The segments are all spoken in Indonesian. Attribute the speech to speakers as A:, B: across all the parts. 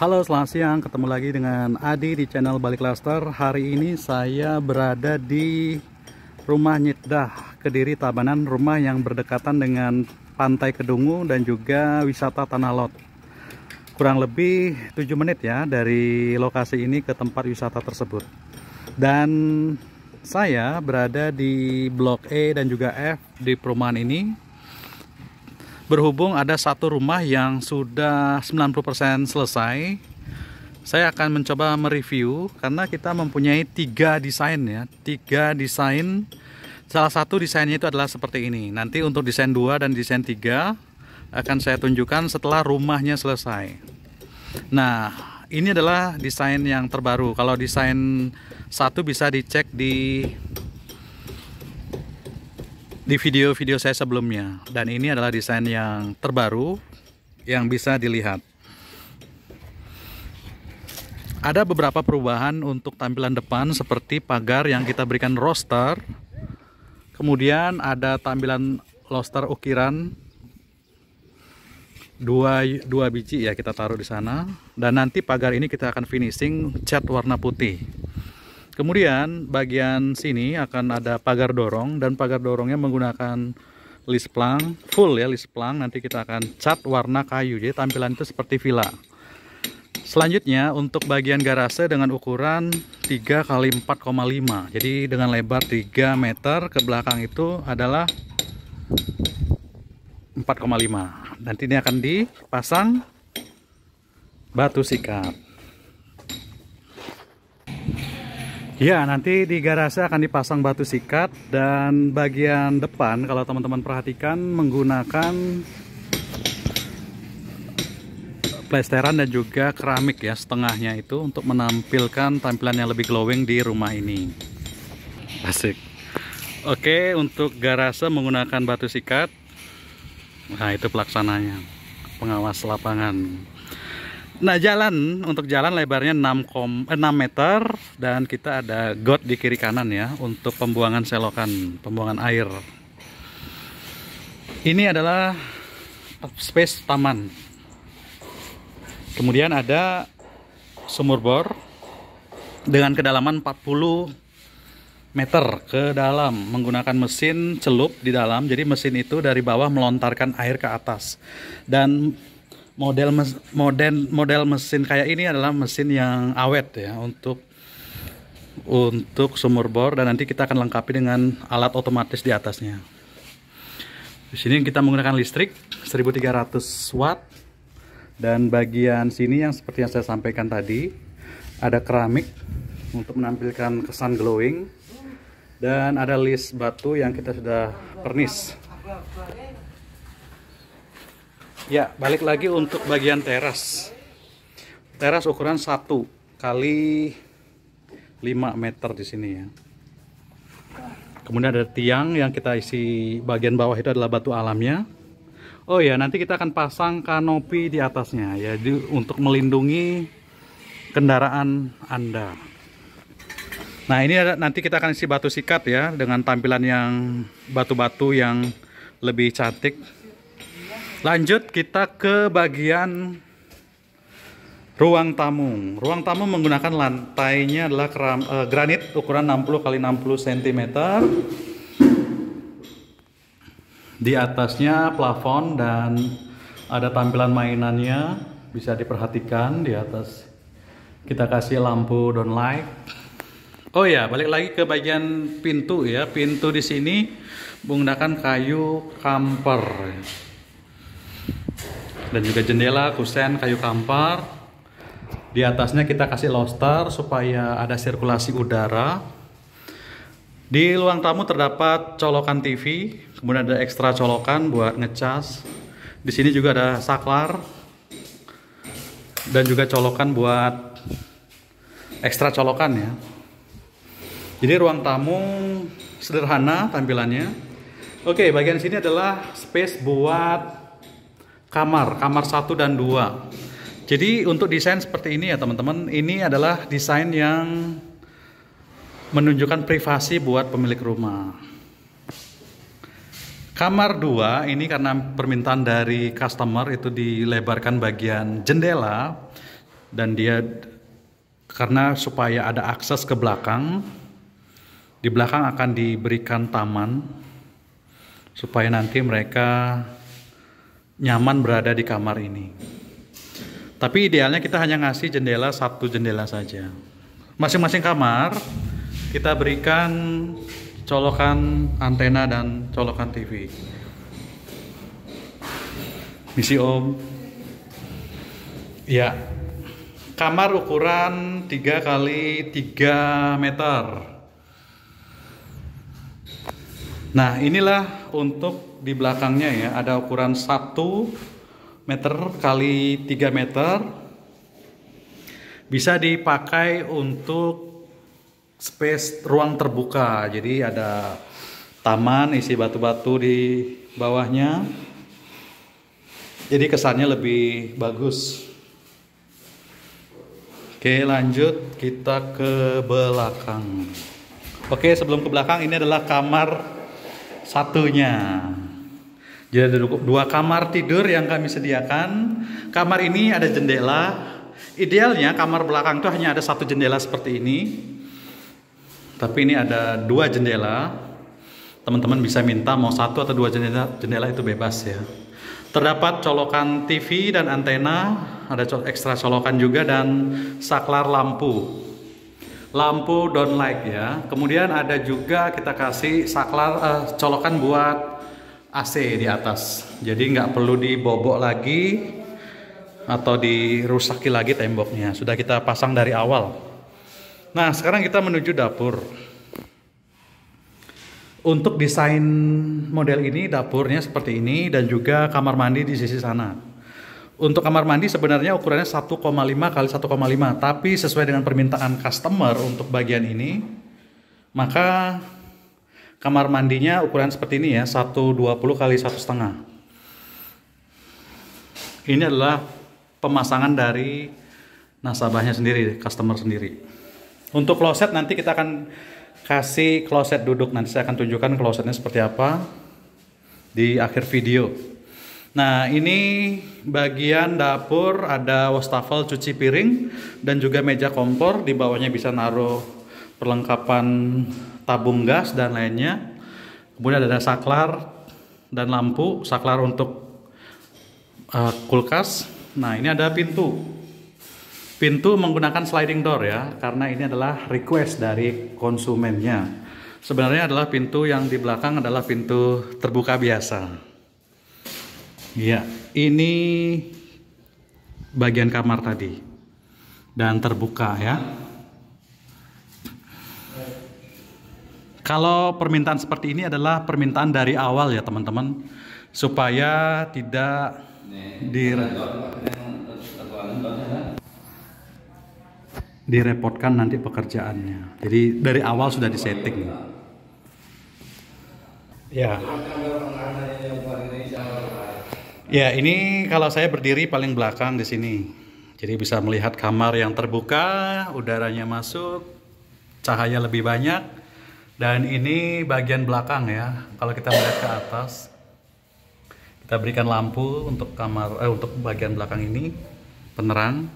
A: Halo, selamat siang. Ketemu lagi dengan Adi di channel Balik Laster. Hari ini saya berada di rumah Nyitdah, Kediri, Tabanan. Rumah yang berdekatan dengan Pantai Kedungu dan juga wisata Tanah Lot. Kurang lebih 7 menit ya dari lokasi ini ke tempat wisata tersebut. Dan saya berada di Blok E dan juga F di perumahan ini. Berhubung ada satu rumah yang sudah 90% selesai, saya akan mencoba mereview karena kita mempunyai 3 desain ya. 3 desain. Salah satu desainnya itu adalah seperti ini. Nanti untuk desain 2 dan desain 3 akan saya tunjukkan setelah rumahnya selesai. Nah, ini adalah desain yang terbaru. Kalau desain 1 bisa dicek di video-video saya sebelumnya, dan ini adalah desain yang terbaru yang bisa dilihat. Ada beberapa perubahan untuk tampilan depan seperti pagar yang kita berikan roster, kemudian ada tampilan roster ukiran dua biji ya, kita taruh di sana, dan nanti pagar ini kita akan finishing cat warna putih. Kemudian bagian sini akan ada pagar dorong, dan pagar dorongnya menggunakan lisplang full ya, lisplang. Nanti kita akan cat warna kayu, jadi tampilan itu seperti villa. Selanjutnya untuk bagian garase dengan ukuran 3 x 4,5, jadi dengan lebar 3 meter, ke belakang itu adalah 4,5. Nanti ini akan dipasang batu sikat. Ya, nanti di garasi akan dipasang batu sikat, dan bagian depan kalau teman-teman perhatikan menggunakan plesteran dan juga keramik ya, setengahnya itu untuk menampilkan tampilan yang lebih glowing di rumah ini. Asik. Oke, untuk garasi menggunakan batu sikat. Nah, itu pelaksananya, pengawas lapangan. Nah, untuk jalan lebarnya 6 meter, dan kita ada got di kiri kanan ya untuk pembuangan selokan, pembuangan air. Ini adalah space taman. Kemudian ada sumur bor dengan kedalaman 40 meter ke dalam, menggunakan mesin celup di dalam. Jadi mesin itu dari bawah melontarkan air ke atas, dan model mesin kayak ini adalah mesin yang awet ya untuk sumur bor, dan nanti kita akan lengkapi dengan alat otomatis di atasnya. Di sini kita menggunakan listrik 1300 watt, dan bagian sini yang seperti yang saya sampaikan tadi ada keramik untuk menampilkan kesan glowing, dan ada list batu yang kita sudah pernis. Ya, balik lagi untuk bagian teras. Teras ukuran 1 kali 5 meter di sini ya. Kemudian ada tiang yang kita isi, bagian bawah itu adalah batu alamnya. Oh ya, nanti kita akan pasang kanopi di atasnya ya, untuk melindungi kendaraan Anda. Nah, ini nanti kita akan isi batu sikat ya, dengan tampilan yang batu-batu yang lebih cantik. Lanjut kita ke bagian ruang tamu. Ruang tamu menggunakan lantainya adalah granit ukuran 60 x 60 cm. Di atasnya plafon, dan ada tampilan mainannya, bisa diperhatikan di atas. Kita kasih lampu downlight. Oh ya, balik lagi ke bagian pintu ya. Pintu di sini menggunakan kayu kamper. Dan juga jendela, kusen, kayu kampar. Di atasnya kita kasih lobster supaya ada sirkulasi udara. Di ruang tamu terdapat colokan TV, kemudian ada ekstra colokan buat ngecas. Di sini juga ada saklar, dan juga colokan buat ekstra colokan ya. Jadi ruang tamu sederhana tampilannya. Oke, bagian sini adalah space buat kamar 1 dan 2. Jadi untuk desain seperti ini ya teman-teman, ini adalah desain yang menunjukkan privasi buat pemilik rumah. Kamar 2 ini karena permintaan dari customer itu dilebarkan bagian jendela. Dan dia karena supaya ada akses ke belakang, di belakang akan diberikan taman supaya nanti mereka nyaman berada di kamar ini. Tapi idealnya kita hanya ngasih jendela, satu jendela saja. Masing-masing kamar kita berikan colokan antena dan colokan TV. Misi Om. Ya. Kamar ukuran 3 kali 3 meter. Nah, inilah untuk di belakangnya ya, ada ukuran 1 meter kali 3 meter. Bisa dipakai untuk space ruang terbuka. Jadi ada taman isi batu-batu di bawahnya. Jadi kesannya lebih bagus. Oke, lanjut kita ke belakang. Oke, sebelum ke belakang, ini adalah kamar satunya. Jadi ada 2 kamar tidur yang kami sediakan. Kamar ini ada jendela. Idealnya kamar belakang itu hanya ada 1 jendela seperti ini. Tapi ini ada 2 jendela. Teman-teman bisa minta mau 1 atau 2 jendela itu bebas ya. Terdapat colokan TV dan antena, ada ekstra colokan juga dan saklar lampu. Lampu downlight ya. Kemudian ada juga kita kasih saklar colokan buat AC di atas. Jadi nggak perlu dibobok lagi atau dirusaki lagi temboknya. Sudah kita pasang dari awal. Nah, sekarang kita menuju dapur. Untuk desain model ini dapurnya seperti ini dan juga kamar mandi di sisi sana. Untuk kamar mandi sebenarnya ukurannya 1,5 kali 1,5, tapi sesuai dengan permintaan customer untuk bagian ini, maka kamar mandinya ukuran seperti ini ya, 120 kali 1,5. Ini adalah pemasangan dari nasabahnya sendiri, customer sendiri. Untuk kloset nanti kita akan kasih kloset duduk, nanti saya akan tunjukkan klosetnya seperti apa di akhir video. Nah, ini bagian dapur, ada wastafel cuci piring dan juga meja kompor. Di bawahnya bisa naruh perlengkapan tabung gas dan lainnya. Kemudian ada saklar dan lampu, saklar untuk kulkas. Nah, ini ada pintu. Pintu menggunakan sliding door ya, karena ini adalah request dari konsumennya. Sebenarnya adalah pintu yang di belakang adalah pintu terbuka biasa. Ya, ini bagian kamar tadi. Dan terbuka ya. Kalau permintaan seperti ini adalah permintaan dari awal ya teman-teman. Supaya tidak direpotkan nanti pekerjaannya. Jadi dari awal sudah disetting. Ya. Ya, ini kalau saya berdiri paling belakang di sini. Jadi bisa melihat kamar yang terbuka, udaranya masuk, cahaya lebih banyak. Dan ini bagian belakang ya. Kalau kita melihat ke atas, kita berikan lampu untuk untuk bagian belakang ini, penerang.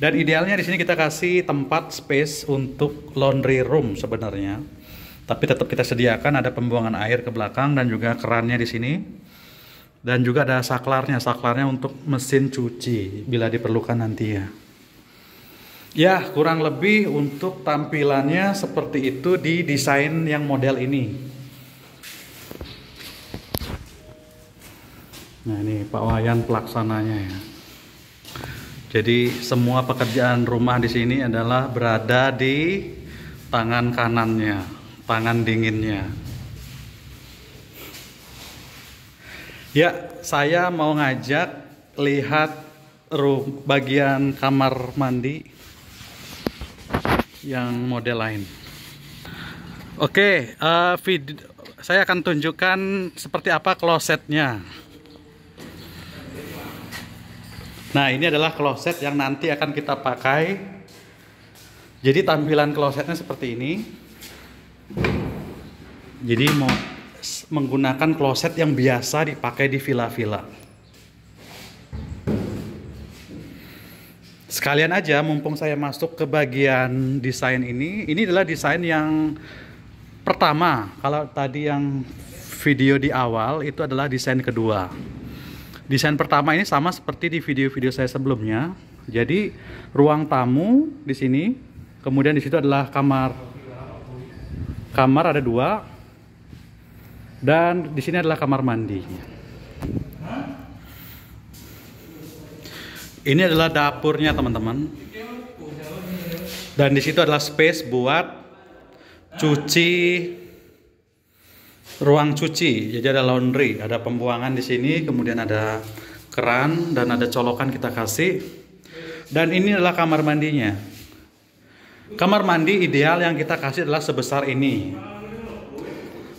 A: Dan idealnya di sini kita kasih tempat space untuk laundry room sebenarnya. Tapi tetap kita sediakan ada pembuangan air ke belakang dan juga kerannya di sini. Dan juga ada saklarnya untuk mesin cuci bila diperlukan nanti ya. Ya, kurang lebih untuk tampilannya seperti itu di desain yang model ini. Nah, ini Pak Wayan pelaksananya ya. Jadi semua pekerjaan rumah di sini adalah berada di tangan kanannya, tangan dinginnya. Ya, saya mau ngajak lihat bagian kamar mandi yang model lain. Oke, saya akan tunjukkan seperti apa klosetnya. Nah, ini adalah kloset yang nanti akan kita pakai. Jadi tampilan klosetnya seperti ini. Jadi mau menggunakan kloset yang biasa dipakai di villa-villa. Sekalian aja mumpung saya masuk ke bagian desain ini adalah desain yang pertama. Kalau tadi yang video di awal itu adalah desain kedua. Desain pertama ini sama seperti di video-video saya sebelumnya. Jadi ruang tamu di sini, kemudian di situ adalah kamar. Kamar ada 2, dan di sini adalah kamar mandi. Ini adalah dapurnya teman-teman. Dan di situ adalah space buat cuci, ruang cuci. Jadi ada laundry, ada pembuangan di sini, kemudian ada keran dan ada colokan kita kasih. Dan ini adalah kamar mandinya. Kamar mandi ideal yang kita kasih adalah sebesar ini.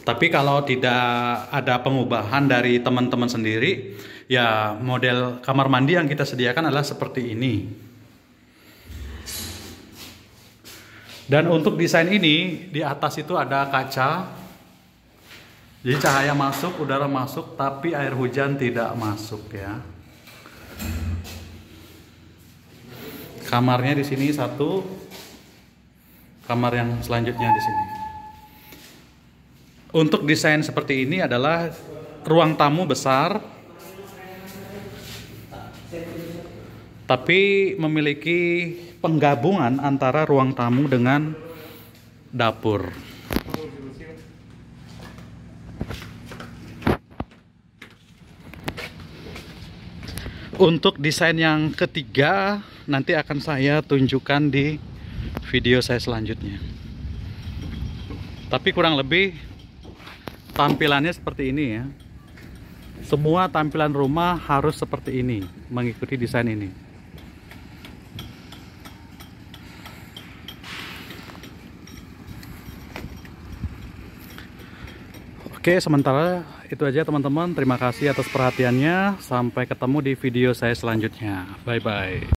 A: Tapi kalau tidak ada pengubahan dari teman-teman sendiri, ya model kamar mandi yang kita sediakan adalah seperti ini. Dan untuk desain ini, di atas itu ada kaca. Jadi cahaya masuk, udara masuk, tapi air hujan tidak masuk ya. Kamarnya di sini satu, kamar yang selanjutnya di sini. Untuk desain seperti ini adalah ruang tamu besar, tapi memiliki penggabungan antara ruang tamu dengan dapur. Untuk desain yang ketiga nanti akan saya tunjukkan di video saya selanjutnya. Tapi kurang lebih tampilannya seperti ini ya. Semua tampilan rumah harus seperti ini, mengikuti desain ini. Oke, sementara itu aja teman-teman. Terima kasih atas perhatiannya. Sampai ketemu di video saya selanjutnya. Bye-bye.